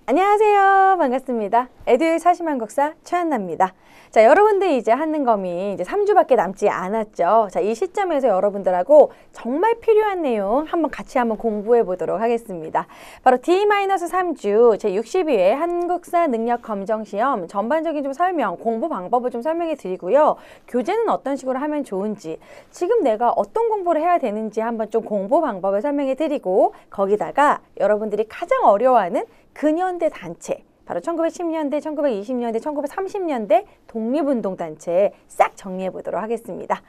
안녕하세요. 반갑습니다. 에듀윌 사심한국사 최한나입니다. 자, 여러분들 이제 한능검이 이제 3주밖에 남지 않았죠. 자, 이 시점에서 여러분들하고 정말 필요한 내용 같이 공부해 보도록 하겠습니다. 바로 D-3주 제62회 한국사 능력 검정 시험 전반적인 좀 설명, 공부 방법을 좀 설명해 드리고요. 교재는 어떤 식으로 하면 좋은지, 지금 내가 어떤 공부를 해야 되는지 한번 좀 공부 방법을 설명해 드리고, 거기다가 여러분들이 가장 어려워하는 근현대 단체, 바로 1910년대, 1920년대, 1930년대 독립운동단체 싹 정리해 보도록 하겠습니다.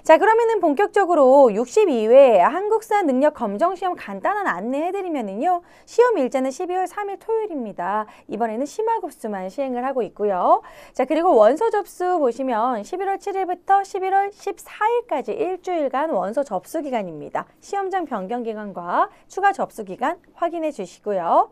자, 그러면은 본격적으로 62회 한국사 능력 검정시험 간단한 안내해 드리면은요, 시험 일자는 12월 3일 토요일입니다. 이번에는 심화급수만 시행을 하고 있고요. 자, 그리고 원서 접수 보시면 11월 7일부터 11월 14일까지 일주일간 원서 접수 기간입니다. 시험장 변경 기간과 추가 접수 기간 확인해 주시고요.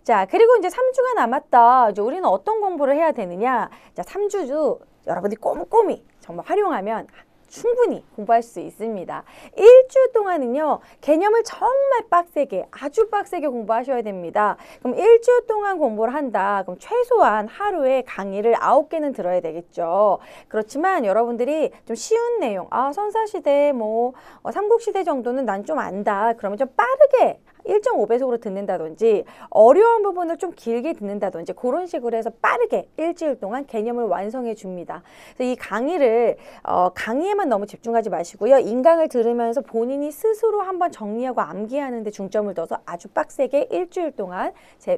자, 그리고 이제 3주가 남았다. 이제 우리는 어떤 공부를 해야 되느냐? 자, 3주 여러분들이 꼼꼼히 정말 활용하면 충분히 공부할 수 있습니다. 일주 동안은요, 개념을 정말 빡세게, 아주 빡세게 공부하셔야 됩니다. 그럼 일주 동안 공부를 한다. 그럼 최소한 하루에 강의를 9개는 들어야 되겠죠. 그렇지만 여러분들이 좀 쉬운 내용, 선사시대, 삼국시대 정도는 난 좀 안다. 그러면 좀 빠르게 1.5배속으로 듣는다든지, 어려운 부분을 좀 길게 듣는다든지, 그런 식으로 해서 빠르게 일주일 동안 개념을 완성해 줍니다. 그래서 이 강의를 강의에만 너무 집중하지 마시고요. 인강을 들으면서 본인이 스스로 한번 정리하고 암기하는 데 중점을 둬서 아주 빡세게 일주일 동안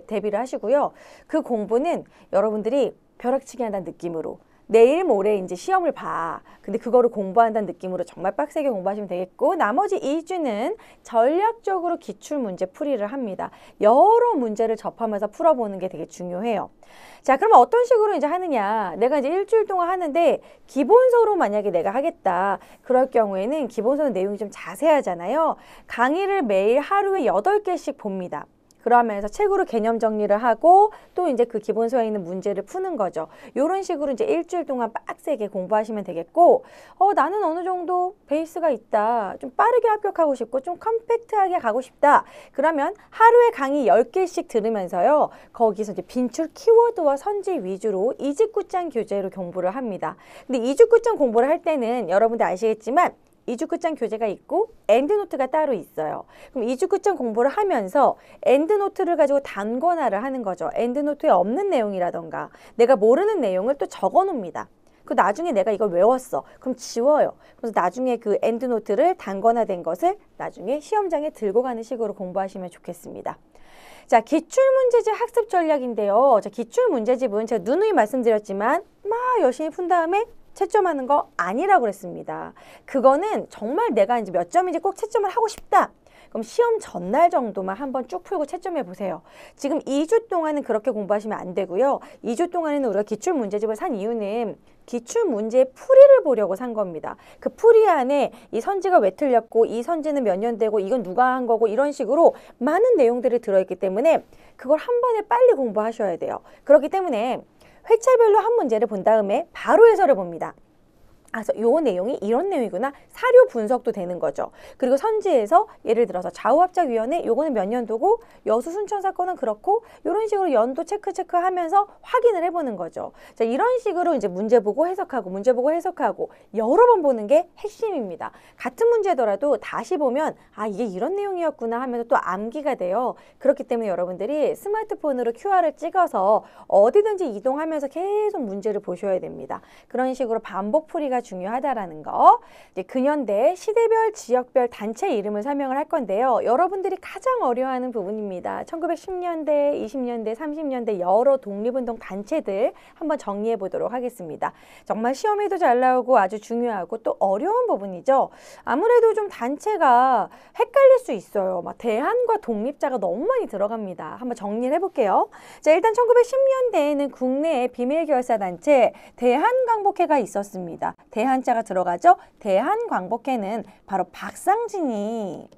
대비를 하시고요. 그 공부는 여러분들이 벼락치기 한다는 느낌으로, 내일 모레 이제 시험을 봐. 근데 그거를 공부한다는 느낌으로 정말 빡세게 공부하시면 되겠고, 나머지 2주는 전략적으로 기출문제 풀이를 합니다. 여러 문제를 접하면서 풀어보는 게 되게 중요해요. 자, 그러면 어떤 식으로 이제 하느냐. 내가 이제 일주일 동안 하는데 기본서로 만약에 내가 하겠다. 그럴 경우에는 기본서는 내용이 좀 자세하잖아요. 강의를 매일 하루에 8개씩 봅니다. 그러면서 책으로 개념 정리를 하고 또 이제 그 기본서에 있는 문제를 푸는 거죠. 이런 식으로 이제 일주일 동안 빡세게 공부하시면 되겠고, 나는 어느 정도 베이스가 있다. 좀 빠르게 합격하고 싶고 좀 컴팩트하게 가고 싶다. 그러면 하루에 강의 10개씩 들으면서요, 거기서 이제 빈출 키워드와 선지 위주로 이직구장 교재로 공부를 합니다. 근데 이직구장 공부를 할 때는 여러분들 아시겠지만 이주구장 교재가 있고 엔드노트가 따로 있어요. 그럼 이주구장 공부를 하면서 엔드노트를 가지고 단권화를 하는 거죠. 엔드노트에 없는 내용이라던가 내가 모르는 내용을 또 적어 놓습니다. 그 나중에 내가 이걸 외웠어. 그럼 지워요. 그래서 나중에 그 엔드노트를 단권화된 것을 나중에 시험장에 들고 가는 식으로 공부하시면 좋겠습니다. 자, 기출문제집 학습 전략인데요. 자, 기출문제집은 제가 누누이 말씀드렸지만 막 열심히 푼 다음에 채점하는 거 아니라고 그랬습니다. 그거는 정말 내가 이제 몇 점인지 꼭 채점을 하고 싶다. 그럼 시험 전날 정도만 한번 쭉 풀고 채점해 보세요. 지금 2주 동안은 그렇게 공부하시면 안 되고요. 2주 동안에는 우리가 기출문제집을 산 이유는 기출문제의 풀이를 보려고 산 겁니다. 그 풀이 안에 이 선지가 왜 틀렸고, 이 선지는 몇 년대고, 이건 누가 한 거고, 이런 식으로 많은 내용들이 들어있기 때문에 그걸 한 번에 빨리 공부하셔야 돼요. 그렇기 때문에 회차별로 한 문제를 본 다음에 바로 해설을 봅니다. 그래서 요 내용이 이런 내용이구나. 사료 분석도 되는 거죠. 그리고 선지에서 예를 들어서 좌우합작위원회 요거는 몇 년도고, 여수 순천 사건은 그렇고, 이런 식으로 연도 체크하면서 확인을 해보는 거죠. 자, 이런 식으로 이제 문제 보고 해석하고 문제 보고 해석하고 여러 번 보는 게 핵심입니다. 같은 문제더라도 다시 보면 이게 이런 내용이었구나 하면서 또 암기가 돼요. 그렇기 때문에 여러분들이 스마트폰으로 QR을 찍어서 어디든지 이동하면서 계속 문제를 보셔야 됩니다. 그런 식으로 반복 풀이가 중요하다라는 거. 이제 근현대 시대별, 지역별 단체 이름을 설명을 할 건데요. 여러분들이 가장 어려워하는 부분입니다. 1910년대, 20년대, 30년대 여러 독립운동 단체들 한번 정리해 보도록 하겠습니다. 정말 시험에도 잘 나오고 아주 중요하고 또 어려운 부분이죠. 아무래도 좀 단체가 헷갈릴 수 있어요. 막 대한과 독립자가 너무 많이 들어갑니다. 한번 정리를 해볼게요. 자, 일단 1910년대에는 국내에 비밀결사단체 대한광복회가 있었습니다. 대한자가 들어가죠. 대한광복회는 바로 박상진이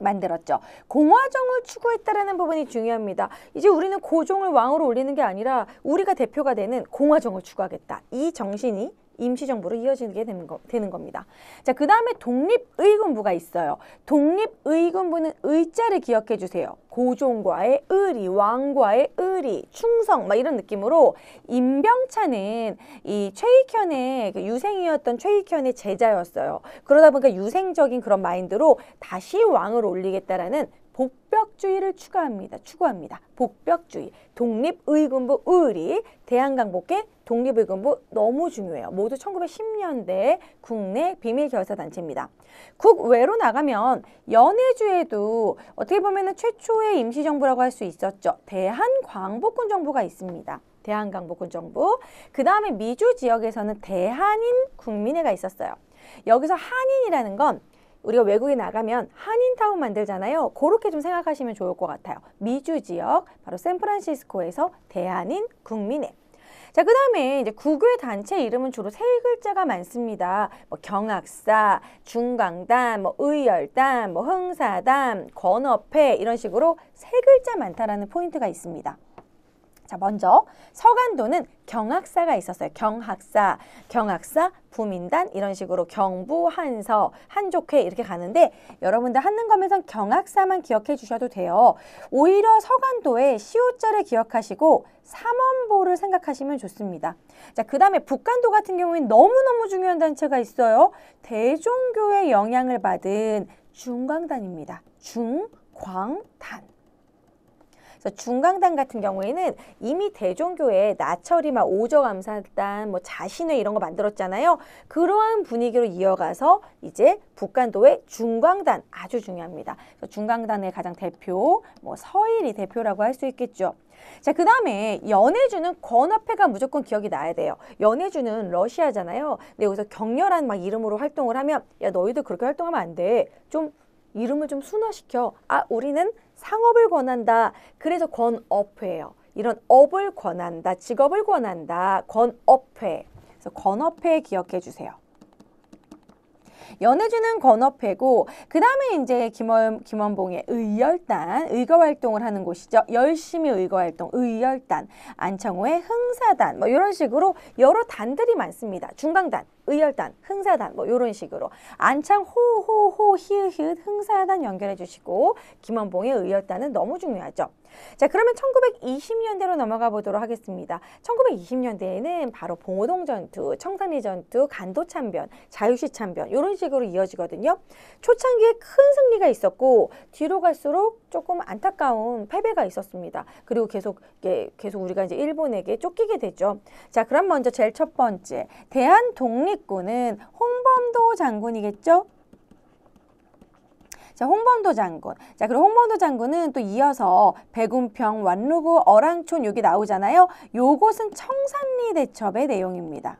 만들었죠. 공화정을 추구했다라는 부분이 중요합니다. 이제 우리는 고종을 왕으로 올리는 게 아니라 우리가 대표가 되는 공화정을 추구하겠다. 이 정신이 임시정부로 이어지게 되는 겁니다. 자, 그 다음에 독립의군부가 있어요. 독립의군부는 의자를 기억해 주세요. 고종과의 의리, 왕과의 의리, 충성 막 이런 느낌으로 임병차는 이 최익현의 유생이었던 최익현의 제자였어요. 그러다 보니까 유생적인 그런 마인드로 다시 왕을 올리겠다라는 복벽주의를 추구합니다. 복벽주의. 독립의군부 의리, 대한강복회 독립의군부 너무 중요해요. 모두 1910년대 국내 비밀결사단체입니다. 국외로 나가면 연해주에도 어떻게 보면 최초의 임시정부라고 할 수 있었죠. 대한광복군 정부가 있습니다. 대한광복군 정부. 그 다음에 미주 지역에서는 대한인 국민회가 있었어요. 여기서 한인이라는 건 우리가 외국에 나가면 한인타운 만들잖아요. 그렇게 좀 생각하시면 좋을 것 같아요. 미주 지역, 바로 샌프란시스코에서 대한인 국민회. 자, 그 다음에 이제 국외 단체 이름은 주로 세 글자가 많습니다. 뭐 경학사, 중강단, 뭐 의열단, 뭐 흥사단, 권업회 이런 식으로 세 글자 많다라는 포인트가 있습니다. 자, 먼저 서간도는 경학사가 있었어요. 경학사, 부민단 이런 식으로 경부, 한서, 한족회 이렇게 가는데 여러분들 한능검에선 경학사만 기억해 주셔도 돼요. 오히려 서간도에 시호자를 기억하시고 삼원보를 생각하시면 좋습니다. 자, 그 다음에 북간도 같은 경우에는 너무너무 중요한 단체가 있어요. 대종교의 영향을 받은 중광단입니다. 중광단. 중광단 같은 경우에는 이미 대종교에 나철이 막 오저감사단, 뭐 자신회 이런 거 만들었잖아요. 그러한 분위기로 이어가서 이제 북간도의 중광단 아주 중요합니다. 중광단의 가장 대표, 뭐 서일이 대표라고 할 수 있겠죠. 자, 그 다음에 연해주는 권업회가 무조건 기억이 나야 돼요. 연해주는 러시아잖아요. 근데 여기서 격렬한 막 이름으로 활동을 하면 야, 너희들 그렇게 활동하면 안 돼. 좀 이름을 좀 순화시켜. 아, 우리는 상업을 권한다. 그래서 권업회예요. 이런 업을 권한다. 직업을 권한다. 권업회. 그래서 권업회 기억해 주세요. 연해주는 권업회고 그 다음에 이제 김원봉의 의열단, 의거활동을 하는 곳이죠. 열심히 의거활동, 의열단, 안창호의 흥사단 뭐 이런 식으로 여러 단들이 많습니다. 중강단, 의열단, 흥사단 뭐 이런 식으로 안창호, 히읗 흥사단 연결해 주시고 김원봉의 의열단은 너무 중요하죠. 자, 그러면 1920년대로 넘어가 보도록 하겠습니다. 1920년대에는 바로 봉오동 전투, 청산리 전투, 간도 참변, 자유시 참변 이런 식으로 이어지거든요. 초창기에 큰 승리가 있었고 뒤로 갈수록 조금 안타까운 패배가 있었습니다. 그리고 계속 우리가 이제 일본에게 쫓기게 되죠. 자, 그럼 먼저 제일 첫 번째 대한독립군은 홍범도 장군이겠죠? 자, 홍범도 장군. 자, 그리고 홍범도 장군은 또 이어서 백운평, 완루구, 어랑촌 여기 나오잖아요. 요것은 청산리 대첩의 내용입니다.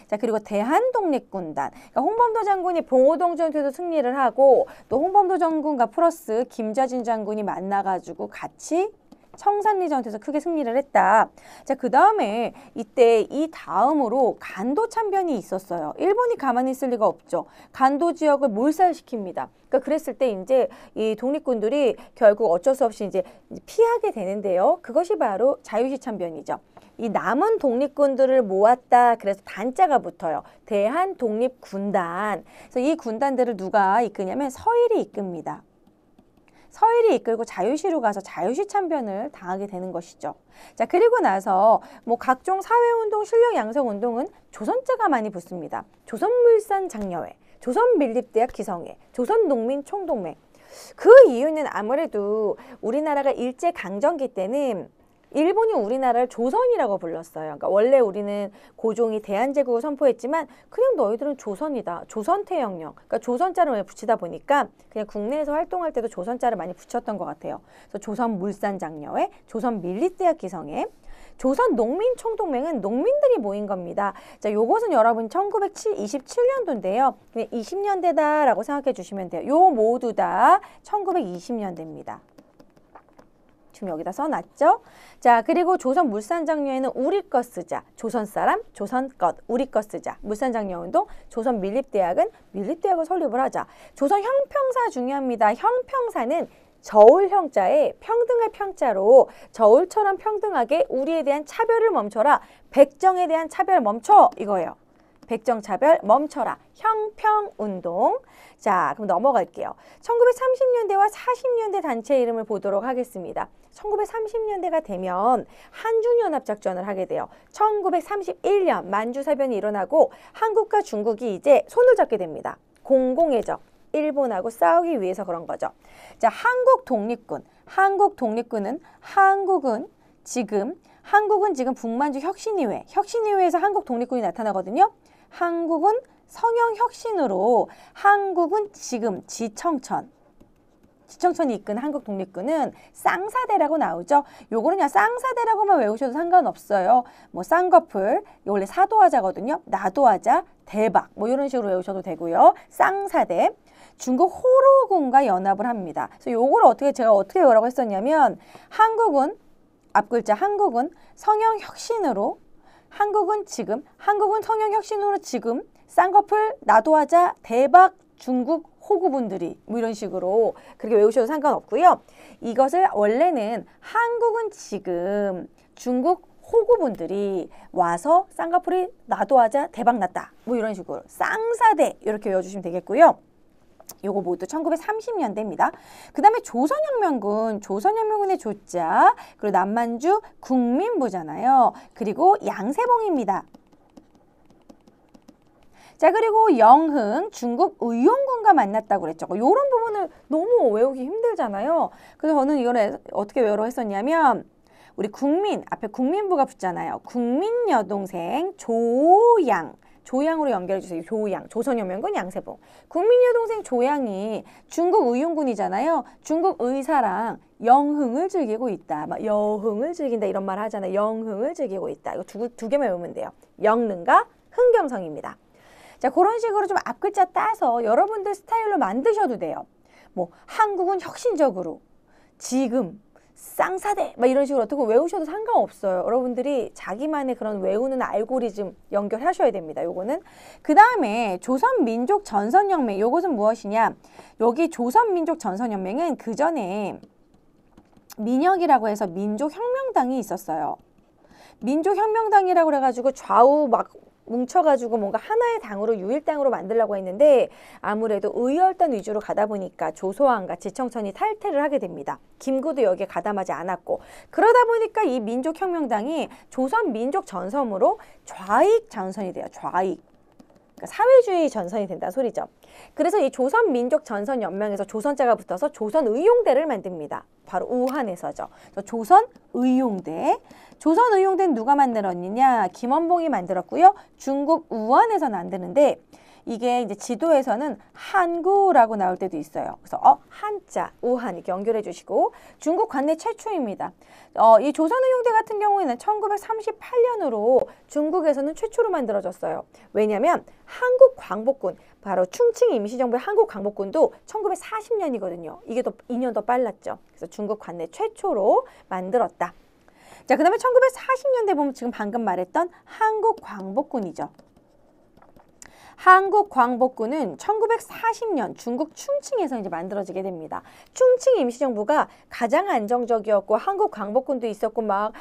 자, 그리고 대한독립군단. 그러니까 홍범도 장군이 봉오동 전투에도 승리를 하고 또 홍범도 장군과 플러스 김좌진 장군이 만나가지고 같이 청산리 전투에서 크게 승리를 했다. 자, 그 다음에 이때 이 다음으로 간도 참변이 있었어요. 일본이 가만히 있을 리가 없죠. 간도 지역을 몰살시킵니다. 그러니까 그랬을 때 이제 이 독립군들이 결국 어쩔 수 없이 이제 피하게 되는데요. 그것이 바로 자유시 참변이죠. 이 남은 독립군들을 모았다. 그래서 단자가 붙어요. 대한독립군단. 그래서 이 군단들을 누가 이끄냐면 서일이 이끕니다. 서일이 이끌고 자유시로 가서 자유시 참변을 당하게 되는 것이죠. 자, 그리고 나서 뭐 각종 사회운동, 실력 양성 운동은 조선자가 많이 붙습니다. 조선물산 장려회, 조선밀립대학 기성회, 조선농민총동맹. 그 이유는 아무래도 우리나라가 일제강점기 때는 일본이 우리나라를 조선이라고 불렀어요. 그러니까 원래 우리는 고종이 대한제국을 선포했지만 그냥 너희들은 조선이다. 조선태영령. 그러니까 조선자를 붙이다 보니까 그냥 국내에서 활동할 때도 조선자를 많이 붙였던 것 같아요. 그래서 조선물산장려회, 조선밀립대학 기성회, 조선농민총동맹은 농민들이 모인 겁니다. 자, 요것은 여러분 1927년도인데요. 그냥 20년대다라고 생각해 주시면 돼요. 요 모두 다 1920년대입니다. 지금 여기다 써놨죠? 자, 그리고 조선물산장려회는 우리 것 쓰자. 조선 사람, 조선 것, 우리 것 쓰자. 물산장려운동, 조선밀립대학은 밀립대학을 설립을 하자. 조선 형평사 중요합니다. 형평사는 저울형자에 평등할 평자로 저울처럼 평등하게 우리에 대한 차별을 멈춰라. 백정에 대한 차별 멈춰 이거예요. 백정차별 멈춰라. 형평운동. 자, 그럼 넘어갈게요. 1930년대와 40년대 단체 이름을 보도록 하겠습니다. 1930년대가 되면 한중연합작전을 하게 돼요. 1931년 만주사변이 일어나고 한국과 중국이 이제 손을 잡게 됩니다. 공공의 적, 일본하고 싸우기 위해서 그런 거죠. 자, 한국독립군은 지금 북만주 혁신이후에서 한국독립군이 나타나거든요. 한국은 성형혁신으로 한국은 지금 지청천이 이끈 한국독립군은 쌍사대라고 나오죠. 요거는 그냥 쌍사대라고만 외우셔도 상관없어요. 뭐 쌍꺼풀, 원래 사도하자거든요. 나도하자, 대박 뭐 이런 식으로 외우셔도 되고요. 쌍사대. 중국 호로군과 연합을 합니다. 그래서 요거를 제가 어떻게 외우라고 했었냐면 한국은 앞글자 한국은 성형혁신으로 한국은 성형혁신으로 지금 쌍꺼풀 나도하자 대박 중국 호구분들이 뭐 이런 식으로 그렇게 외우셔도 상관없고요. 이것을 원래는 한국은 지금 중국 호구분들이 와서 쌍꺼풀이 나도하자 대박 났다 뭐 이런 식으로 쌍사대 이렇게 외워주시면 되겠고요. 요거 모두 1930년대입니다. 그 다음에 조선혁명군의 조자, 그리고 남만주 국민부잖아요. 그리고 양세봉입니다. 자, 그리고 영흥 중국 의용군과 만났다고 그랬죠. 요런 부분을 너무 외우기 힘들잖아요. 그래서 저는 이걸 어떻게 외우라고 했었냐면 우리 앞에 국민부가 붙잖아요. 국민 여동생 조양으로 연결해 주세요. 조선혁명군 양세봉. 국민 여동생 조양이 중국 의용군이잖아요. 중국 의사랑 영흥을 즐기고 있다. 막 여흥을 즐긴다 이런 말 하잖아요. 영흥을 즐기고 있다. 이거 두 개만 외우면 돼요. 영릉과 흥경성입니다. 자, 그런 식으로 좀 앞글자 따서 여러분들 스타일로 만드셔도 돼요. 뭐 한국은 혁신적으로 지금 쌍사대 막 이런 식으로 어떻게 외우셔도 상관없어요. 여러분들이 자기만의 그런 외우는 알고리즘 연결하셔야 됩니다. 요거는 그 다음에 조선민족전선혁명 요것은 무엇이냐? 여기 조선민족전선혁명은 그 전에 민혁이라고 해서 민족혁명당이 있었어요. 민족혁명당이라고 그래가지고 좌우 막 뭉쳐가지고 뭔가 하나의 당으로 유일당으로 만들려고 했는데 아무래도 의열단 위주로 가다 보니까 조소왕과 지청천이 탈퇴를 하게 됩니다. 김구도 여기에 가담하지 않았고 그러다 보니까 이 민족혁명당이 조선민족전선으로 좌익전선이 돼요. 좌익. 그러니까 사회주의 전선이 된다는 소리죠. 그래서 이 조선민족전선연맹에서 조선자가 붙어서 조선의용대를 만듭니다. 바로 우한에서죠. 조선의용대는 누가 만들었느냐? 김원봉이 만들었고요. 중국 우한에서 만드는데 이게 이제 지도에서는 한구라고 나올 때도 있어요. 그래서 한자, 우한 이렇게 연결해 주시고 중국 관내 최초입니다. 이 조선의용대 같은 경우에는 1938년으로 중국에서는 최초로 만들어졌어요. 왜냐하면 한국광복군, 바로 충칭 임시정부의 한국광복군도 1940년이거든요. 이게 더 2년 더 빨랐죠. 그래서 중국 관내 최초로 만들었다. 자, 그 다음에 1940년대 보면 지금 방금 말했던 한국광복군이죠. 한국광복군은 1940년 중국 충칭에서 이제 만들어지게 됩니다. 충칭 임시정부가 가장 안정적이었고 한국광복군도 있었고 막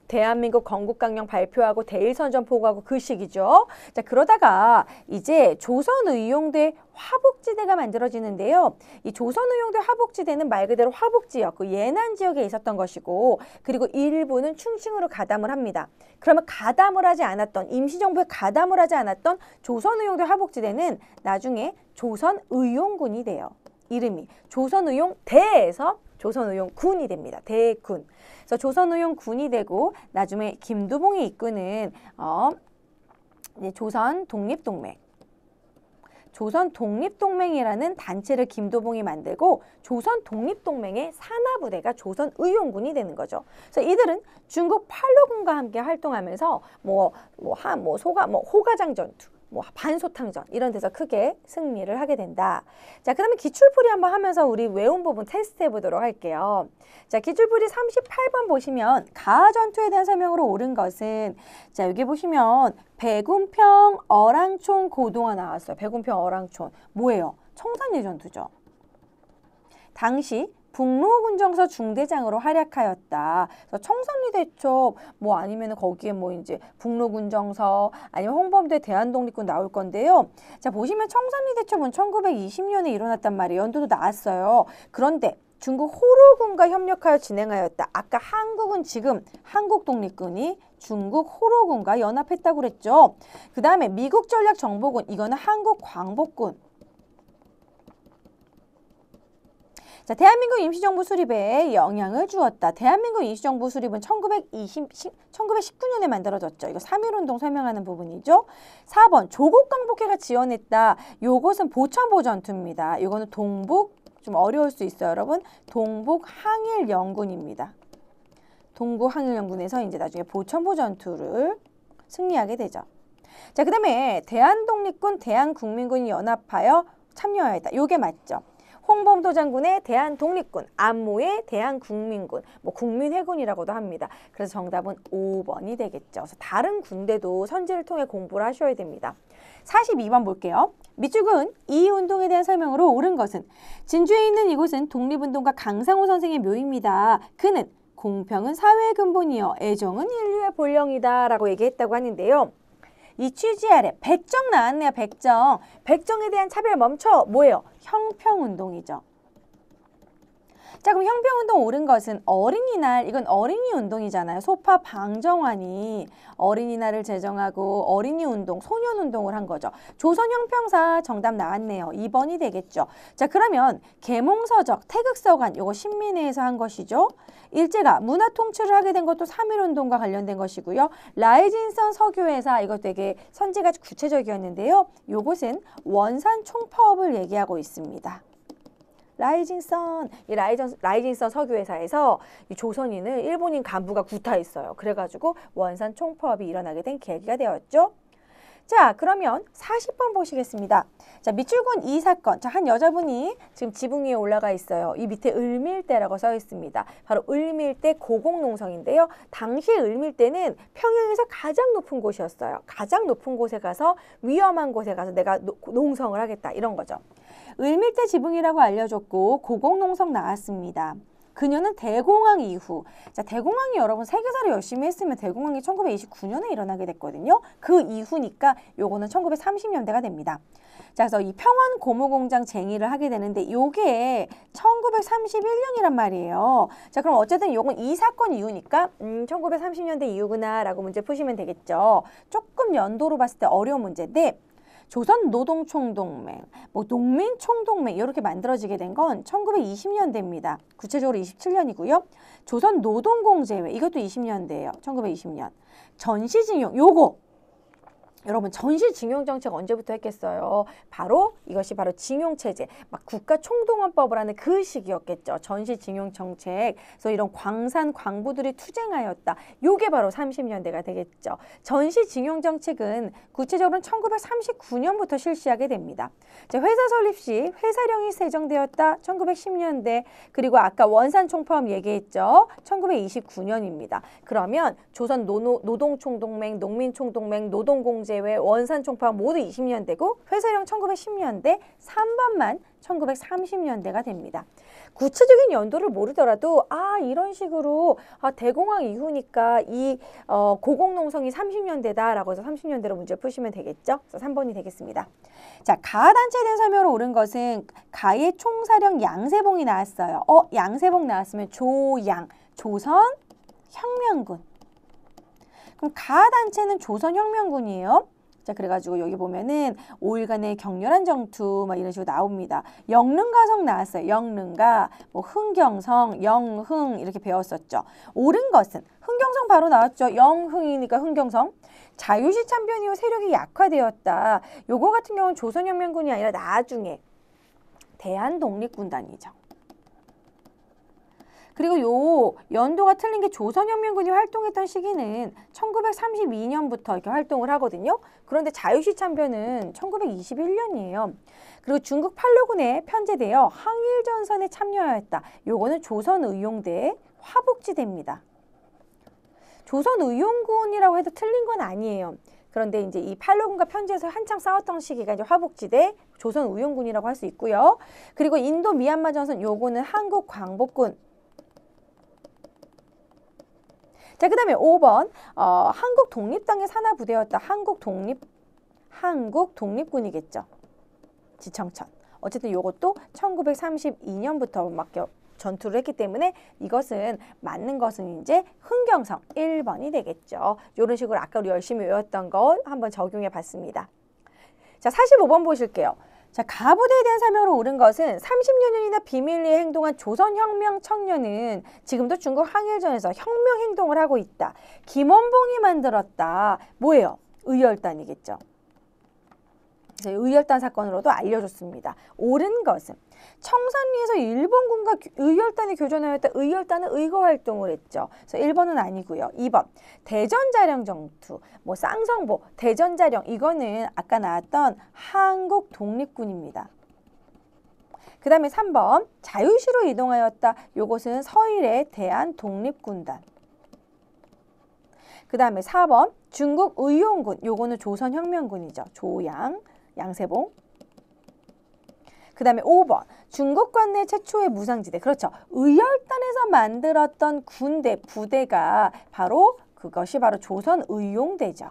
대한민국 건국강령 발표하고 대일선전 포고하고 그 시기죠. 자, 그러다가 이제 조선의용대 화북지대가 만들어지는데요. 이 조선의용대 화북지대는 말 그대로 화북지역, 그 예난 지역에 있었던 것이고 그리고 일부는 충칭으로 가담을 합니다. 그러면 가담을 하지 않았던, 임시정부에 가담을 하지 않았던 조선의용대 화북지대는 나중에 조선의용군이 돼요. 이름이 조선의용대에서 조선의용군이 됩니다. 대군. 그래서 조선의용군이 되고 나중에 김두봉이 이끄는 이제 조선독립동맹이라는 단체를 김두봉이 만들고 조선독립동맹의 산하부대가 조선의용군이 되는 거죠. 그래서 이들은 중국 팔로군과 함께 활동하면서 호가장 전투, 반소탕전 이런 데서 크게 승리를 하게 된다. 자, 그 다음에 기출풀이 한번 하면서 우리 외운 부분 테스트 해보도록 할게요. 자, 기출풀이 38번 보시면 가하전투에 대한 설명으로 옳은 것은 자, 여기 보시면 백운평 어랑촌 고동화 나왔어요. 백운평 어랑촌 뭐예요? 청산리 전투죠. 당시 북로군정서 중대장으로 활약하였다. 그래서 청산리대첩 뭐 아니면 거기에 뭐 이제 북로군정서 아니면 홍범도의 대한독립군 나올 건데요. 자, 보시면 청산리대첩은 1920년에 일어났단 말이에요. 연도도 나왔어요. 그런데 중국 호로군과 협력하여 진행하였다. 아까 한국은 지금 한국독립군이 중국 호로군과 연합했다고 그랬죠. 그 다음에 미국 전략정보군, 이거는 한국광복군. 자, 대한민국 임시정부 수립에 영향을 주었다. 대한민국 임시정부 수립은 1919년에 만들어졌죠. 이거 3.1운동 설명하는 부분이죠. 4번 조국 광복회가 지원했다. 요것은 보천보 전투입니다. 이거는 동북, 좀 어려울 수 있어요, 여러분. 동북 항일연군입니다. 동북 항일연군에서 이제 나중에 보천보 전투를 승리하게 되죠. 자, 그 다음에 대한독립군, 대한국민군이 연합하여 참여하였다. 요게 맞죠. 홍범도 장군의 대한독립군, 안모의 대한국민군, 뭐 국민회군이라고도 합니다. 그래서 정답은 5번이 되겠죠. 그래서 다른 군대도 선지를 통해 공부를 하셔야 됩니다. 42번 볼게요. 밑줄은 이 운동에 대한 설명으로 옳은 것은 진주에 있는 이곳은 독립운동가 강상호 선생의 묘입니다. 그는 공평은 사회의 근본이요 애정은 인류의 본령이다 라고 얘기했다고 하는데요. 이 취지 아래 백정 나왔네요. 백정. 백정에 대한 차별 멈춰. 뭐예요? 형평운동이죠. 자, 그럼 형평운동 옳은 것은 어린이날, 이건 어린이 운동이잖아요. 소파 방정환이 어린이날을 제정하고 어린이 운동, 소년 운동을 한 거죠. 조선 형평사 정답 나왔네요. 2번이 되겠죠. 자, 그러면 계몽서적, 태극서관, 요거 신민회에서 한 것이죠. 일제가 문화 통치를 하게 된 것도 3.1운동과 관련된 것이고요. 라이진선 서교회사, 이거 되게 선지가 구체적이었는데요. 요것은 원산 총파업을 얘기하고 있습니다. 라이징선, 이 라이징선 석유회사에서 이 조선인을 일본인 간부가 구타했어요. 그래가지고 원산 총파업이 일어나게 된 계기가 되었죠. 자, 그러면 40번 보시겠습니다. 자, 밑줄군 이 사건. 자, 한 여자분이 지금 지붕 위에 올라가 있어요. 이 밑에 을밀대라고 써 있습니다. 바로 을밀대 고공농성인데요. 당시 을밀대는 평양에서 가장 높은 곳이었어요. 가장 높은 곳에 가서 위험한 곳에 가서 내가 농성을 하겠다. 이런 거죠. 을밀대 지붕이라고 알려졌고 고공농성 나왔습니다. 그녀는 대공황 이후, 자, 대공황이 여러분 세계사를 열심히 했으면 대공황이 1929년에 일어나게 됐거든요. 그 이후니까 요거는 1930년대가 됩니다. 자, 그래서 이 평원 고무공장 쟁의를 하게 되는데 요게 1931년이란 말이에요. 자, 그럼 어쨌든 요건 이 사건 이후니까 1930년대 이후구나 라고 문제 푸시면 되겠죠. 조금 연도로 봤을 때 어려운 문제인데 조선노동총동맹, 뭐 농민총동맹 이렇게 만들어지게 된 건 1920년대입니다. 구체적으로 27년이고요. 조선노동공제회 이것도 20년대예요. 1920년. 전시징용 요거 여러분 전시징용 정책 언제부터 했겠어요? 바로 이것이 바로 징용체제, 막 국가총동원법을 하는 그 시기였겠죠. 전시징용 정책. 그래서 이런 광산 광부들이 투쟁하였다. 요게 바로 30년대가 되겠죠. 전시징용 정책은 구체적으로는 1939년부터 실시하게 됩니다. 자, 회사 설립 시 회사령이 제정되었다. 1910년대. 그리고 아까 원산 총파업 얘기했죠. 1929년입니다. 그러면 조선 노동총동맹, 농민총동맹, 노동공제 원산 총파업 모두 20년대고 회사령 1910년대, 3번만 1930년대가 됩니다. 구체적인 연도를 모르더라도 이런 식으로 대공황 이후니까 이 고공농성이 30년대다라고 해서 30년대로 문제 푸시면 되겠죠. 그래서 3번이 되겠습니다. 자, 가단체에 대한 설명으로 옳은 것은 가의 총사령 양세봉이 나왔어요. 양세봉 나왔으면 조양, 조선혁명군. 그럼 가단체는 조선혁명군이에요. 자, 그래가지고 여기 보면은 5일간의 격렬한 정투 막 이런 식으로 나옵니다. 영릉가성 나왔어요. 영릉가, 뭐 흥경성, 영흥 이렇게 배웠었죠. 옳은 것은 흥경성 바로 나왔죠. 영흥이니까 흥경성. 자유시 참변 이후 세력이 약화되었다. 요거 같은 경우는 조선혁명군이 아니라 나중에 대한독립군단이죠. 그리고 요 연도가 틀린 게 조선혁명군이 활동했던 시기는 1932년부터 이렇게 활동을 하거든요. 그런데 자유시 참변은 1921년이에요. 그리고 중국 팔로군에 편제되어 항일전선에 참여하였다. 요거는 조선의용대의 화북지대입니다. 조선의용군이라고 해도 틀린 건 아니에요. 그런데 이제 이 팔로군과 편지에서 한창 싸웠던 시기가 이제 화북지대 조선 의용군이라고 할 수 있고요. 그리고 인도 미얀마 전선 요거는 한국 광복군. 자, 그 다음에 5번 한국 독립당의 산하 부대였다. 한국 독립군이겠죠. 지청천. 어쨌든 요것도 1932년부터 막 전투를 했기 때문에 이것은 맞는 것은 이제 흥경성 1번이 되겠죠. 이런 식으로 아까 우리 열심히 외웠던 거 한번 적용해 봤습니다. 자, 45번 보실게요. 자, 가부대에 대한 사명으로 옳은 것은 30여 년이나 비밀리에 행동한 조선혁명 청년은 지금도 중국 항일전에서 혁명 행동을 하고 있다. 김원봉이 만들었다. 뭐예요? 의열단이겠죠. 그래서 의열단 사건으로도 알려줬습니다. 옳은 것은 청산리에서 일본군과 의열단이 교전하였다. 의열단은 의거활동을 했죠. 그래서 1번은 아니고요. 2번 대전자령 전투, 뭐 쌍성보, 대전자령 이거는 아까 나왔던 한국 독립군입니다. 그 다음에 3번 자유시로 이동하였다. 요것은 서일의 대한독립군단. 그 다음에 4번 중국 의용군, 요거는 조선혁명군이죠. 조양, 양세봉. 그 다음에 5번 중국 관내 최초의 무상지대. 그렇죠. 의열단에서 만들었던 군대, 부대가 바로 그것이 바로 조선의용대죠.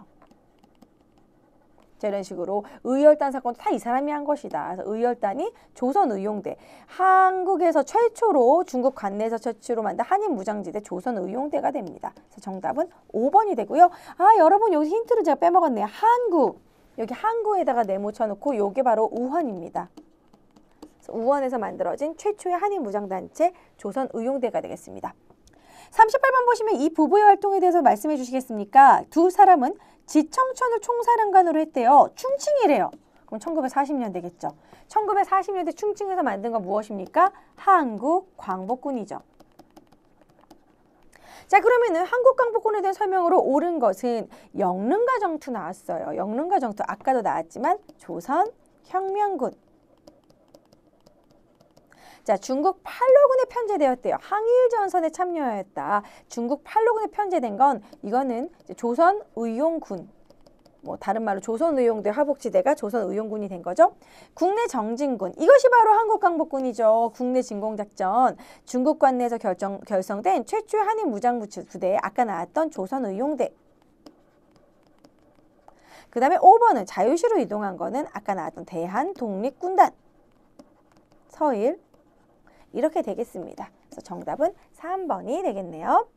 자, 이런 식으로 의열단 사건도 다 이 사람이 한 것이다. 그래서 의열단이 조선의용대, 한국에서 최초로 중국 관내에서 최초로 만든 한인무장지대 조선의용대가 됩니다. 그래서 정답은 5번이 되고요. 아, 여러분 여기 힌트를 제가 빼먹었네요. 항구. 여기 항구에다가 네모 쳐놓고 요게 바로 우헌입니다. 우헌에서 만들어진 최초의 한인무장단체 조선의용대가 되겠습니다. 38번 보시면 이 부부의 활동에 대해서 말씀해 주시겠습니까? 두 사람은 지청천을 총사령관으로 했대요. 충칭이래요. 그럼 1940년 되겠죠. 1940년대 충칭에서 만든 건 무엇입니까? 한국 광복군이죠. 자, 그러면은 한국 광복군에 대한 설명으로 옳은 것은 영릉가 정투 나왔어요. 영릉가 정투 아까도 나왔지만 조선혁명군. 자, 중국 팔로군에 편제되었대요. 항일전선에 참여하였다. 중국 팔로군에 편제된 건 이거는 조선의용군. 뭐 다른 말로 조선의용대 화북지대가 조선의용군이 된 거죠. 국내 정진군. 이것이 바로 한국광복군이죠. 국내 진공작전. 중국 관내에서 결성된 최초의 한인 무장부대. 아까 나왔던 조선의용대. 그 다음에 5번은 자유시로 이동한 거는 아까 나왔던 대한독립군단. 서일. 이렇게 되겠습니다. 그래서 정답은 3번이 되겠네요.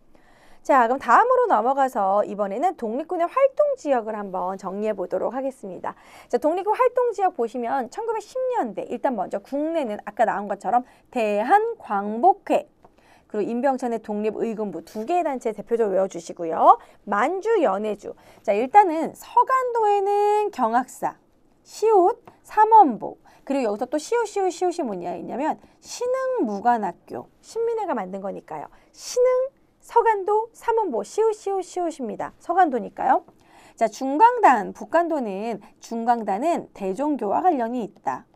자, 그럼 다음으로 넘어가서 이번에는 독립군의 활동 지역을 한번 정리해 보도록 하겠습니다. 자, 독립군 활동 지역 보시면 1910년대 일단 먼저 국내는 아까 나온 것처럼 대한광복회 그리고 임병천의 독립의군부 두 개의 단체 대표적으로 외워주시고요. 만주, 연해주. 자, 일단은 서간도에는 경학사, 시옷, 삼원보 그리고 여기서 또 시옷이 뭐냐면 신흥무관학교, 신민회가 만든 거니까요. 신흥, 서간도, 삼원보, 시옷입니다. 서간도니까요. 자, 중광단, 북간도는 중광단은 대종교와 관련이 있다.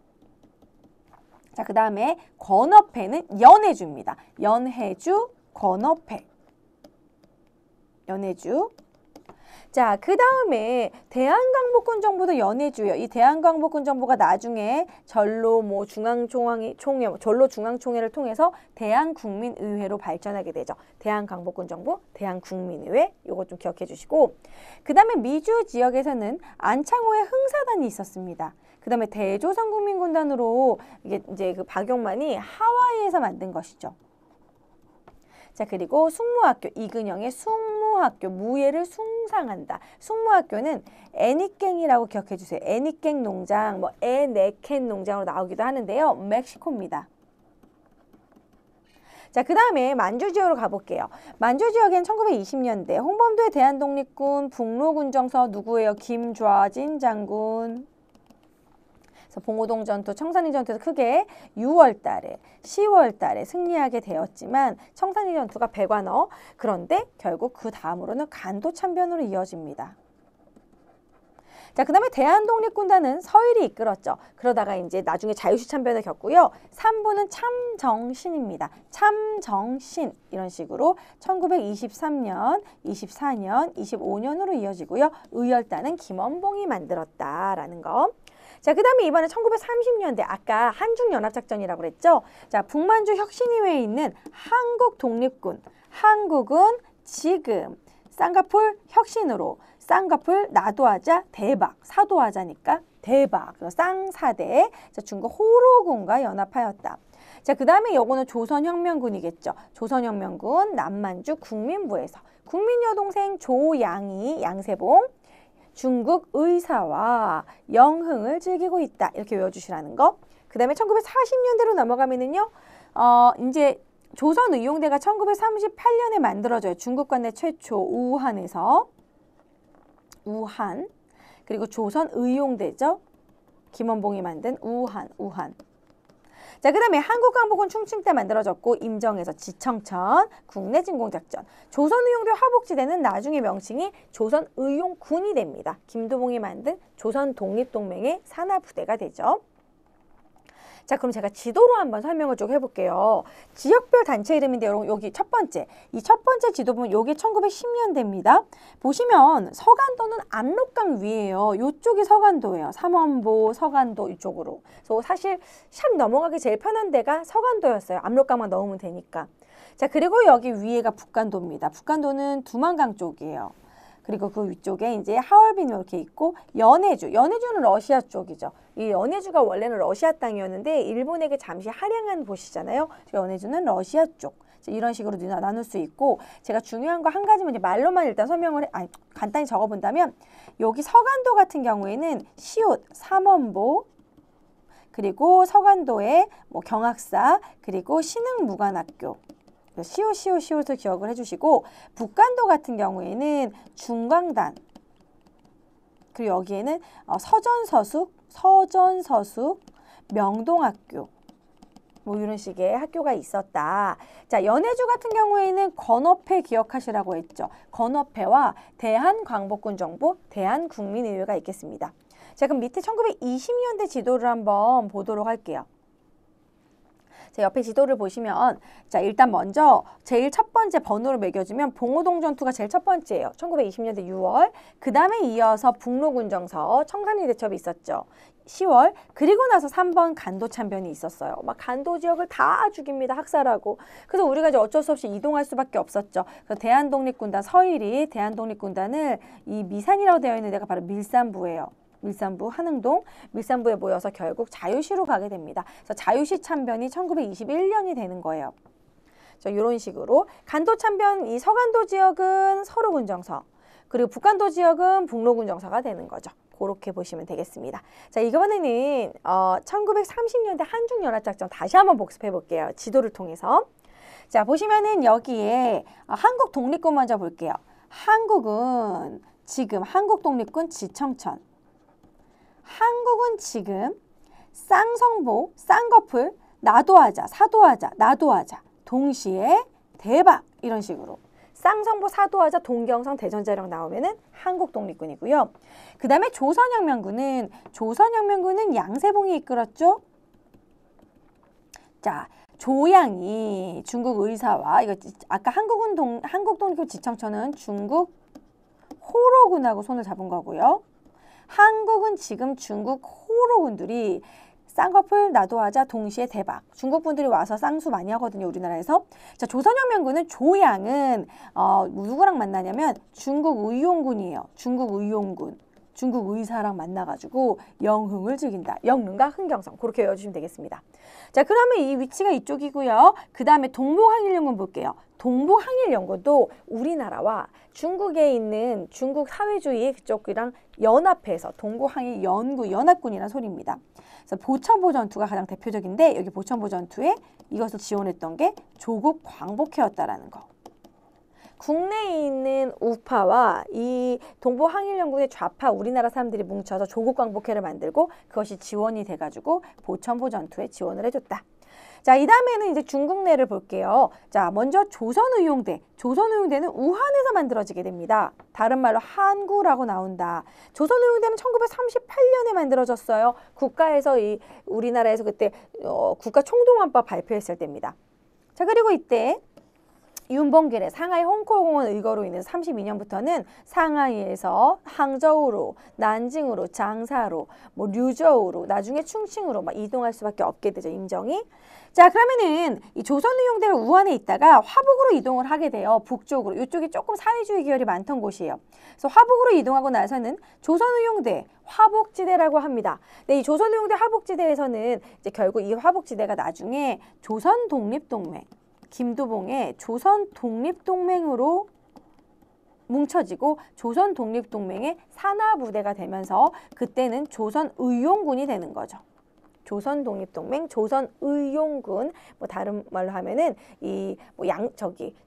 자, 그 다음에 권업회는 연해주입니다. 연해주, 권업회. 연해주. 자, 그 다음에 대한광복군 정부도 연해주요. 이 대한광복군 정부가 나중에 전로 중앙총회를 통해서 대한국민의회로 발전하게 되죠. 대한광복군 정부, 대한국민의회. 요거 좀 기억해 주시고. 그 다음에 미주 지역에서는 안창호의 흥사단이 있었습니다. 그 다음에 대조선국민군단으로 이게 이제 그 박용만이 하와이에서 만든 것이죠. 자, 그리고 숙무학교, 이근영의 숙무학교, 무예를 숭상한다. 숙무학교는 애니깽이라고 기억해 주세요. 애니깽 농장, 뭐 에네켄 농장으로 나오기도 하는데요. 멕시코입니다. 자, 그 다음에 만주 지역으로 가볼게요. 만주 지역엔 1920년대 홍범도의 대한독립군 북로군정서 누구예요? 김좌진 장군. 봉오동 전투, 청산리 전투에서 크게 6월 달에, 10월 달에 승리하게 되었지만 청산리 전투가 배관어. 그런데 결국 그 다음으로는 간도 참변으로 이어집니다. 자, 그 다음에 대한독립군단은 서일이 이끌었죠. 그러다가 이제 나중에 자유시 참변을 겪고요. 3부는 참정신입니다. 참정신 이런 식으로 1923년, 24년, 25년으로 이어지고요. 의열단은 김원봉이 만들었다라는 거. 자, 그 다음에 이번에 1930년대 아까 한중연합작전이라고 그랬죠. 자, 북만주 혁신위회에 있는 한국독립군. 한국은 지금 쌍꺼풀 혁신으로 쌍꺼풀 나도하자 대박, 사도하자니까 대박, 쌍사대, 자, 중국 호로군과 연합하였다. 자, 그 다음에 요거는 조선혁명군이겠죠. 조선혁명군 남만주 국민부에서 국민여동생 조양이 양세봉 중국 의사와 영흥을 즐기고 있다. 이렇게 외워주시라는 거. 그 다음에 1940년대로 넘어가면은요, 이제 조선의용대가 1938년에 만들어져요. 중국 관내 최초 우한에서. 우한. 그리고 조선의용대죠. 김원봉이 만든 우한. 자, 그 다음에 한국광복은 충칭 때 만들어졌고 임정에서 지청천, 국내진공작전. 조선의용대 화복지대는 나중에 명칭이 조선의용군이 됩니다. 김두봉이 만든 조선독립동맹의 산하부대가 되죠. 자, 그럼 제가 지도로 한번 설명을 쭉 해볼게요. 지역별 단체 이름인데 여러분 여기 첫 번째, 이 첫 번째 지도 보면 여기 1910년대입니다. 보시면 서간도는 압록강 위에요. 이쪽이 서간도예요. 삼원보, 서간도 이쪽으로. 그래서 사실 샵 넘어가기 제일 편한 데가 서간도였어요. 압록강만 넣으면 되니까. 자, 그리고 여기 위에가 북간도입니다. 북간도는 두만강 쪽이에요. 그리고 그 위쪽에 이제 하얼빈 이렇게 있고 연해주는 러시아 쪽이죠. 이 연해주가 원래는 러시아 땅이었는데 일본에게 잠시 할양한 곳이잖아요. 연해주는 러시아 쪽. 이런 식으로 나눌 수 있고 제가 중요한 거 한 가지만 이제 말로만 일단 간단히 적어본다면 여기 서간도 같은 경우에는 시옷, 삼원보 그리고 서간도에 뭐 경학사 그리고 신흥무관학교 시옷을 기억을 해주시고 북간도 같은 경우에는 중광단 그리고 여기에는 서전서숙, 명동학교 뭐 이런 식의 학교가 있었다. 자, 연해주 같은 경우에는 건어패 기억하시라고 했죠. 건어패와 대한광복군정부, 대한국민의회가 있겠습니다. 자, 그럼 밑에 1920년대 지도를 한번 보도록 할게요. 자, 옆에 지도를 보시면 자, 일단 먼저 제일 첫 번째 번호를 매겨주면 봉오동 전투가 제일 첫 번째예요. 1920년대 6월. 그 다음에 이어서 북로군정서, 청산리 대첩이 있었죠. 10월. 그리고 나서 3번 간도 참변이 있었어요. 막 간도 지역을 다 죽입니다. 학살하고. 그래서 우리가 이제 어쩔 수 없이 이동할 수밖에 없었죠. 그래서 대한독립군단 서일이 대한독립군단을 이 미산이라고 되어 있는 데가 바로 밀산부예요. 밀산부, 한흥동, 밀산부에 모여서 결국 자유시로 가게 됩니다. 그래서 자유시 참변이 1921년이 되는 거예요. 이런 식으로 간도 참변, 이 서간도 지역은 서로군정서, 그리고 북간도 지역은 북로군정서가 되는 거죠. 그렇게 보시면 되겠습니다. 자, 이번에는 1930년대 한중연합작전 다시 한번 복습해 볼게요. 지도를 통해서. 자, 보시면은 여기에 한국 독립군 먼저 볼게요. 한국은 지금 한국독립군 지청천. 한국은 지금 쌍성보, 쌍꺼풀, 나도하자, 사도하자, 나도하자 동시에 대박 이런 식으로 쌍성보, 사도하자, 동경성, 대전자령 나오면은 한국독립군이고요. 그 다음에 조선혁명군은 양세봉이 이끌었죠. 자, 조양이 중국 의사와 이거 아까 한국독립군 지청천은 중국 호로군하고 손을 잡은 거고요. 한국은 지금 중국 호로군들이 쌍꺼풀 나도하자 동시에 대박. 중국 분들이 와서 쌍수 많이 하거든요, 우리나라에서. 자, 조선혁명군은 조양은 누구랑 만나냐면 중국 의용군이에요. 중국 의용군. 중국 의사랑 만나가지고 영흥을 즐긴다. 영릉과 흥경성. 그렇게 외워주시면 되겠습니다. 자, 그러면 이 위치가 이쪽이고요. 그 다음에 동북항일연군 볼게요. 동북항일연군도 우리나라와 중국에 있는 중국 사회주의 그쪽이랑 연합해서 동북항일 연합군이라는 소리입니다. 그래서 보천보 전투가 가장 대표적인데 여기 보천보 전투에 이것을 지원했던 게 조국 광복회였다라는 거. 국내에 있는 우파와 이 동북항일연군의 좌파 우리나라 사람들이 뭉쳐서 조국 광복회를 만들고 그것이 지원이 돼가지고 보천보 전투에 지원을 해줬다. 자, 이 다음에는 이제 중국 내를 볼게요. 자, 먼저 조선의용대. 조선의용대는 우한에서 만들어지게 됩니다. 다른 말로 한구라고 나온다. 조선의용대는 1938년에 만들어졌어요. 국가에서 우리나라에서 그때 국가총동원법 발표했을 때입니다. 자, 그리고 이때 윤봉길의 상하이 홍콩공원 의거로 인해서 32년부터는 상하이에서 항저우로, 난징으로, 장사로, 뭐 류저우로, 나중에 충칭으로 막 이동할 수밖에 없게 되죠. 임정이. 자, 그러면은 이 조선의용대가 우한에 있다가 화북으로 이동을 하게 돼요. 북쪽으로. 이쪽이 조금 사회주의 계열이 많던 곳이에요. 그래서 화북으로 이동하고 나서는 조선의용대 화북지대라고 합니다. 네, 이 조선의용대 화북지대에서는 이제 결국 이 화북지대가 나중에 조선독립동맹, 김두봉의 조선독립동맹으로 뭉쳐지고 조선독립동맹의 산하부대가 되면서 그때는 조선의용군이 되는 거죠. 조선독립동맹, 조선의용군, 뭐 다른 말로 하면은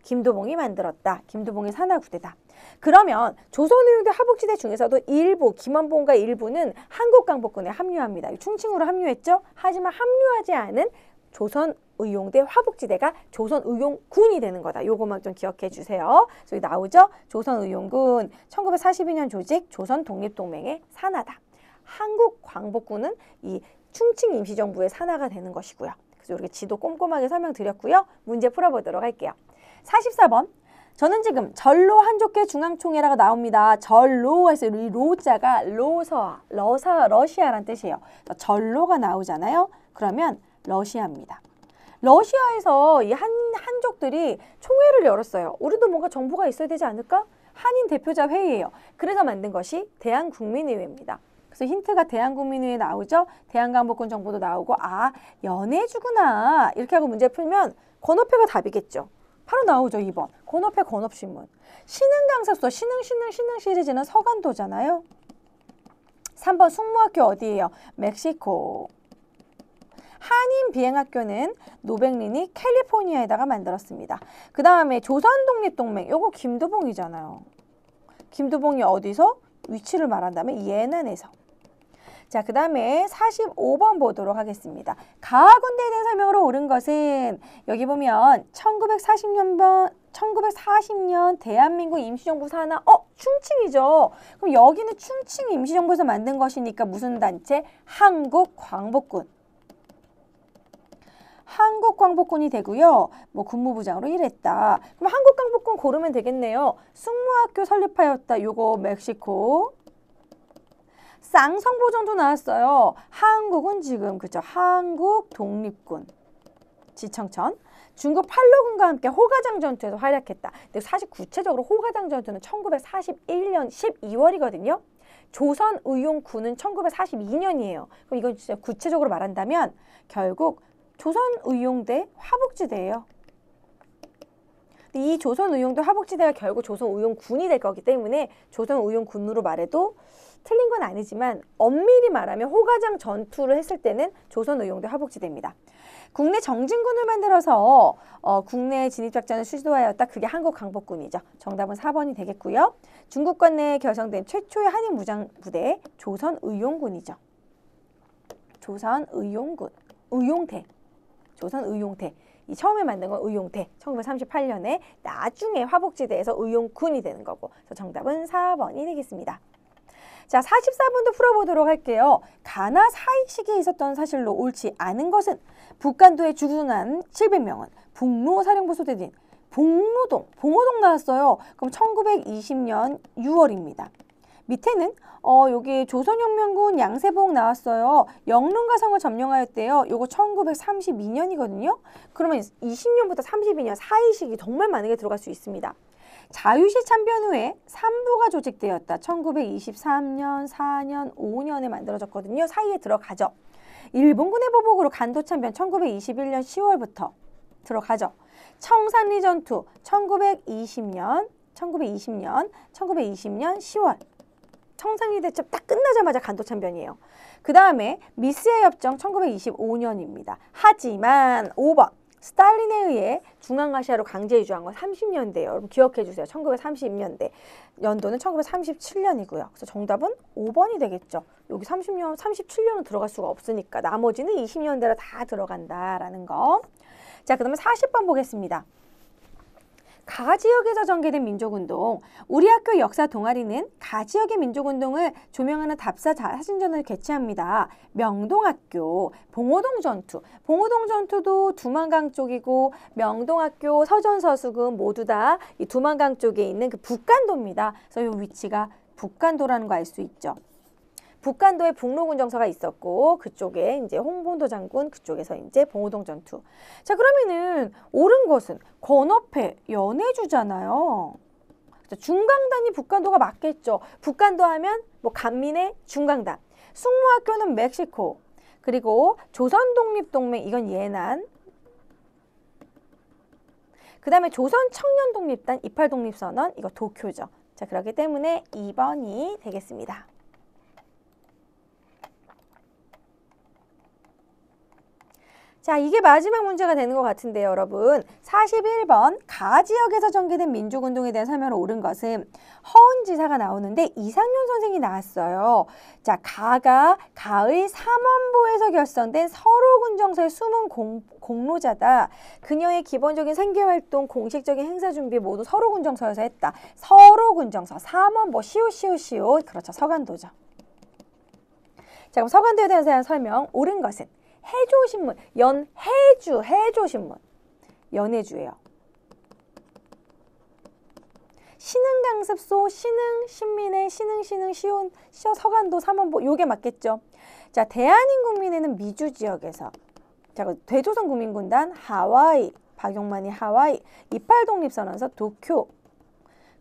김두봉이 만들었다. 김두봉의 산하부대다. 그러면 조선의용대 화북지대 중에서도 일부, 김원봉과 일부는 한국광복군에 합류합니다. 충칭으로 합류했죠. 하지만 합류하지 않은 조선의용대 화북지대가 조선의용군이 되는 거다. 요것만 좀 기억해 주세요. 저기 나오죠? 조선의용군 1942년 조직 조선독립동맹의 산하다. 한국광복군은 이 충칭 임시정부의 산하가 되는 것이고요. 그래서 이렇게 지도 꼼꼼하게 설명드렸고요. 문제 풀어보도록 할게요. 44번. 저는 지금 전로 한족계 중앙총회라고 나옵니다. 전로 해서 이 로자가 러시아란 뜻이에요. 전로가 나오잖아요. 그러면 러시아입니다. 러시아에서 이 한족들이 총회를 열었어요. 우리도 뭔가 정보가 있어야 되지 않을까? 한인 대표자 회의예요. 그래서 만든 것이 대한국민의회입니다. 그래서 힌트가 대한국민회의에 나오죠. 대한광복군 정보도 나오고 연해주구나. 이렇게 하고 문제 풀면 권업회가 답이겠죠. 바로 나오죠. 2번. 권업회 권업신문. 신흥강사소 신흥 시리즈는 서간도잖아요. 3번 숙모학교 어디예요? 멕시코. 한인비행학교는 노백린이 캘리포니아에다가 만들었습니다. 그 다음에 조선독립동맹. 요거 김두봉이잖아요. 김두봉이 어디서? 위치를 말한다면 예난에서. 자, 그 다음에 45번 보도록 하겠습니다. 가하군대에 대한 설명으로 옳은 것은 여기 보면 1940년 대한민국 임시정부 산하 충칭이죠. 그럼 여기는 충칭 임시정부에서 만든 것이니까 무슨 단체? 한국광복군. 한국광복군이 되고요. 뭐 군무부장으로 일했다. 그럼 한국광복군 고르면 되겠네요. 숙모학교 설립하였다. 요거 멕시코. 쌍성보전도 나왔어요. 한국은 지금 그죠? 한국독립군. 지청천. 중국 팔로군과 함께 호가장 전투에서 활약했다. 근데 사실 구체적으로 호가장 전투는 1941년 12월이거든요. 조선의용군은 1942년이에요. 그럼 이건 진짜 구체적으로 말한다면 결국 조선의용대 화북지대예요. 이 조선의용대 화북지대가 결국 조선의용군이 될 거기 때문에 조선의용군으로 말해도 틀린 건 아니지만 엄밀히 말하면 호가장 전투를 했을 때는 조선의용대 화북지대입니다. 국내 정진군을 만들어서 국내 진입작전을 수도하였다. 그게 한국광복군이죠. 정답은 4번이 되겠고요. 중국권 내에 결성된 최초의 한인 무장부대 조선의용군이죠. 조선의용군. 의용대. 조선의용대. 이 처음에 만든 건 의용대. 1938년에 나중에 화북지대에서 의용군이 되는 거고. 그래서 정답은 4번이 되겠습니다. 자, 44번도 풀어보도록 할게요. 가나 사이 시기에 있었던 사실로 옳지 않은 것은 북간도에 주둔한 700명은 북로 사령부 소대진 봉로동, 봉오동 나왔어요. 그럼 1920년 6월입니다. 밑에는 여기 조선혁명군 양세봉 나왔어요. 영릉가성을 점령하였대요. 요거 1932년이거든요. 그러면 20년부터 32년 사이 시기 정말 많은 게 들어갈 수 있습니다. 자유시 참변 후에 3부가 조직되었다. 1923년, 4년, 5년에 만들어졌거든요. 사이에 들어가죠. 일본군의 보복으로 간도 참변 1921년 10월부터 들어가죠. 청산리 전투 1920년 10월. 청산리 대첩 딱 끝나자마자 간도 참변이에요. 그 다음에 미스의 협정 1925년입니다. 하지만 5번 스탈린에 의해 중앙아시아로 강제 이주한 건 30년대예요. 여러분 기억해 주세요. 1930년대. 연도는 1937년이고요. 그래서 정답은 5번이 되겠죠. 여기 30년, 37년은 들어갈 수가 없으니까 나머지는 20년대로 다 들어간다라는 거. 자, 그다음에 40번 보겠습니다. 가 지역에서 전개된 민족운동. 우리 학교 역사 동아리는 가 지역의 민족운동을 조명하는 답사 사진전을 개최합니다. 명동학교, 봉오동 전투. 봉오동 전투도 두만강 쪽이고 명동학교, 서전서수군 모두 다 이 두만강 쪽에 있는 그 북간도입니다. 그래서 이 위치가 북간도라는 거 알 수 있죠. 북간도에 북로군정서가 있었고 그쪽에 이제 홍본도 장군 그쪽에서 이제 봉오동 전투. 자, 그러면은 옳은 것은 건어패 연해주잖아요. 중강단이 북간도가 맞겠죠. 북간도 하면 뭐 간민의 중강단. 숙무학교는 멕시코. 그리고 조선독립동맹 이건 예난. 그 다음에 조선청년독립단 28독립선언 이거 도쿄죠. 자, 그렇기 때문에 2번이 되겠습니다. 자, 이게 마지막 문제가 되는 것 같은데요, 여러분. 41번 가 지역에서 전개된 민족운동에 대한 설명을 옳은 것은 허은지사가 나오는데 이상윤 선생이 나왔어요. 자, 가가 가의 삼원보에서 결성된 서로군정서의 숨은 공로자다. 그녀의 기본적인 생계활동, 공식적인 행사 준비 모두 서로군정서에서 했다. 서로군정서, 삼원보, 시오. 그렇죠, 서간도죠. 자, 그럼 서간도에 대한 설명 옳은 것은 해조신문, 해조신문, 연해주예요. 신흥강습소, 신흥신민회, 시온, 서간도, 삼원보, 요게 맞겠죠. 자, 대한민국민회는 미주 지역에서. 자, 대조선 국민군단, 하와이, 박용만이 하와이, 28독립선언서, 도쿄.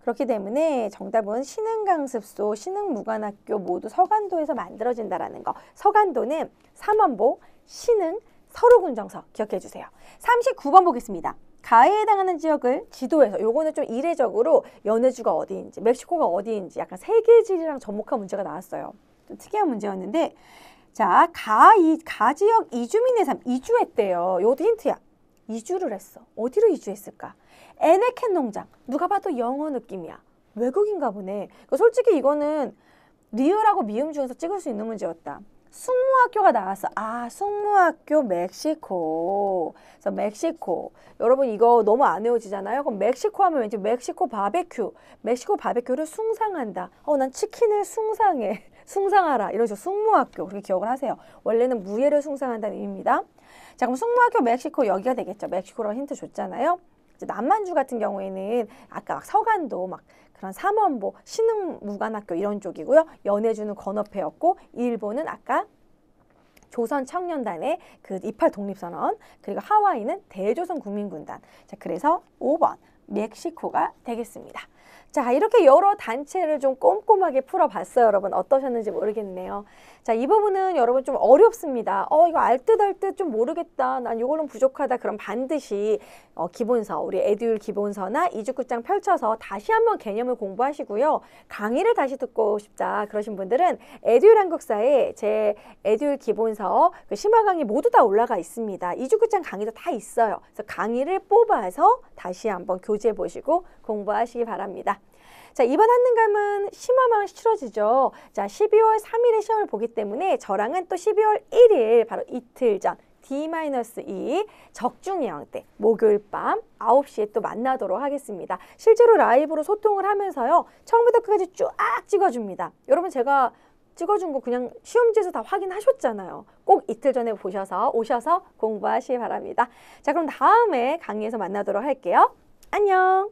그렇기 때문에 정답은 신흥강습소, 신흥무관학교 모두 서간도에서 만들어진다라는 거. 서간도는 삼원보, 신흥, 서로군정서 기억해 주세요. 39번 보겠습니다. 가에 해당하는 지역을 지도에서 요거는 좀 이례적으로 연해주가 어디인지 멕시코가 어디인지 약간 세계지리랑 접목한 문제가 나왔어요. 좀 특이한 문제였는데 자, 가 지역 이주민의 삶 이주했대요. 요것도 힌트야. 이주를 했어. 어디로 이주했을까? 에네켄 농장. 누가 봐도 영어 느낌이야. 외국인가 보네. 솔직히 이거는 리을하고 미음 중에서 찍을 수 있는 문제였다. 숙무학교가 나왔어. 아, 숙무학교 멕시코. 그래서 멕시코. 여러분 이거 너무 안 외워지잖아요. 그럼 멕시코 하면 왠지 멕시코 바베큐. 멕시코 바베큐를 숭상한다. 난 치킨을 숭상해. 숭상하라. 이런 식으로 숙무학교. 그렇게 기억을 하세요. 원래는 무예를 숭상한다는 의미입니다. 자, 그럼 숙무학교 멕시코 여기가 되겠죠. 멕시코라고 힌트 줬잖아요. 이제 남만주 같은 경우에는 아까 막 서간도 막 그런 삼원보, 신흥무관학교 이런 쪽이고요. 연해주는 건어패였고 일본은 아까 조선 청년단의 그 28독립선언 그리고 하와이는 대조선 국민군단. 자, 그래서 5번 멕시코가 되겠습니다. 자, 이렇게 여러 단체를 좀 꼼꼼하게 풀어봤어요. 여러분 어떠셨는지 모르겠네요. 자, 이 부분은 여러분 좀 어렵습니다. 이거 알 듯 좀 모르겠다. 난 이걸로는 부족하다. 그럼 반드시 기본서, 우리 에듀윌 기본서나 2주9장 펼쳐서 다시 한번 개념을 공부하시고요. 강의를 다시 듣고 싶다. 그러신 분들은 에듀윌 한국사에 제 에듀윌 기본서 그 심화 강의 모두 다 올라가 있습니다. 2주9장 강의도 다 있어요. 그래서 강의를 뽑아서 다시 한번 교재해 보시고 공부하시기 바랍니다. 자, 이번 한능감은 심화망이 치러지죠. 자, 12월 3일에 시험을 보기 때문에 저랑은 또 12월 1일 바로 이틀 전 D-2 적중예형 때 목요일 밤 9시에 또 만나도록 하겠습니다. 실제로 라이브로 소통을 하면서요. 처음부터 끝까지 쫙 찍어줍니다. 여러분 제가 찍어준 거 그냥 시험지에서 다 확인하셨잖아요. 꼭 이틀 전에 오셔서 공부하시기 바랍니다. 자, 그럼 다음에 강의에서 만나도록 할게요. 안녕.